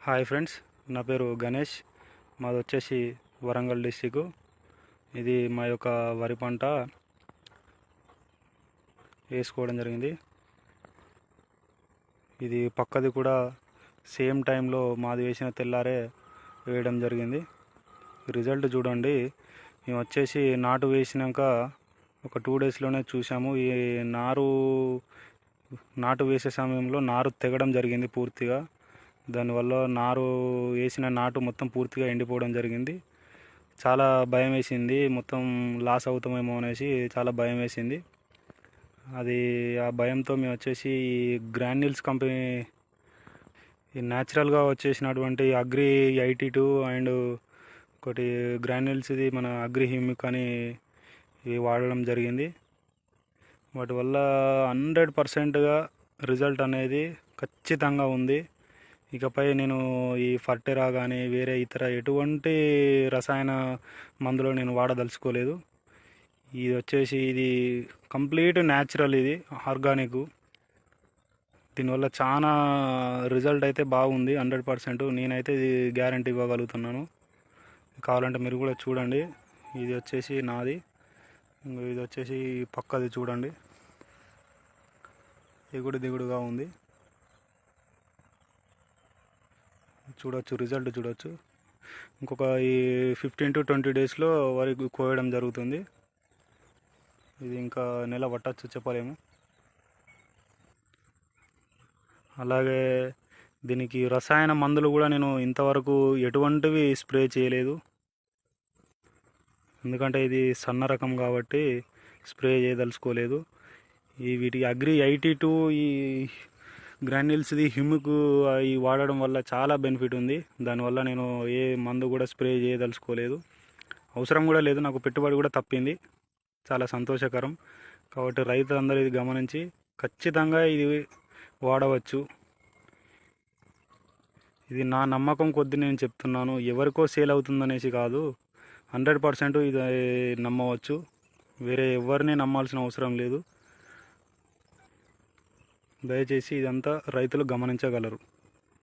Hi friends, నా పేరు గణేష్. మాది వచ్చేసి వరంగల్ డిస్టిక్. ఇది మా యొక్క వరి పంట వేసుకోవడం జరిగింది. ఇది పక్కది కూడా సేమ్ టైంలో మాది వేసిన తెల్లారే వేయడం జరిగింది. రిజల్ట్ చూడండి. మేము వచ్చేసి నాటు వేసినాక ఒక 2 డేస్లోనే చూసాము. ఈ నాటు వేసే సమయంలో నారు తెగడం జరిగింది పూర్తిగా. దానివల్ల వేసిన నాటు మొత్తం పూర్తిగా ఎండిపోవడం జరిగింది. చాలా భయం వేసింది, మొత్తం లాస్ అవుతామేమో అనేసి చాలా భయం వేసింది. ఆ భయంతో మేము వచ్చేసి ఈ గ్రాన్యూల్స్ కంపెనీ, ఈ న్యాచురల్గా వచ్చేసినటువంటి అగ్రి 82 అండ్ ఒకటి గ్రాన్యూల్స్, ఇది మన అగ్రి హ్యూమిక్ అని ఇవి వాడడం జరిగింది. వాటి వల్ల 100%గా రిజల్ట్ అనేది ఖచ్చితంగా ఉంది. ఇకపై నేను ఈ ఫర్టెరా కానీ వేరే ఇతర ఎటువంటి రసాయన మందులు నేను వాడదలుచుకోలేదు. ఇది కంప్లీట్ న్యాచురల్, ఇది ఆర్గానిక్. దీనివల్ల చాలా రిజల్ట్ అయితే బాగుంది. 100% నేనైతే ఇది గ్యారంటీ ఇవ్వగలుగుతున్నాను. కావాలంటే మీరు కూడా చూడండి. ఇది వచ్చేసి నాది, ఇది వచ్చేసి పక్కది చూడండి, దిగుడుగా ఉంది. చూడొచ్చు, రిజల్ట్ చూడొచ్చు. ఇంకొక ఈ 15 to 20 డేస్లో వరి కోయడం జరుగుతుంది. ఇది ఇంకా నెల పట్టచ్చు, చెప్పలేము. అలాగే దీనికి రసాయన మందులు కూడా నేను ఇంతవరకు ఎటువంటివి స్ప్రే చేయలేదు. ఎందుకంటే ఇది సన్న రకం కాబట్టి స్ప్రే చేయదలుచుకోలేదు. వీటి అగ్రి 82 ఈ గ్రాన్యూల్స్ది హ్యూమిక్ ఈ వాడడం వల్ల చాలా బెనిఫిట్ ఉంది. దానివల్ల నేను ఏ మందు కూడా స్ప్రే చేయదలుచుకోలేదు, అవసరం కూడా లేదు. నాకు పెట్టుబడి కూడా తప్పింది. చాలా సంతోషకరం. కాబట్టి రైతులందరూ ఇది గమనించి ఖచ్చితంగా ఇది వాడవచ్చు. ఇది నా నమ్మకం కొద్దీ నేను చెప్తున్నాను. ఎవరికో సేల్ అవుతుందనేసి కాదు, 100% ఇది నమ్మవచ్చు. వేరే ఎవరిని నమ్మాల్సిన అవసరం లేదు. దయచేసి ఇదంతా రైతులు గమనించగలరు.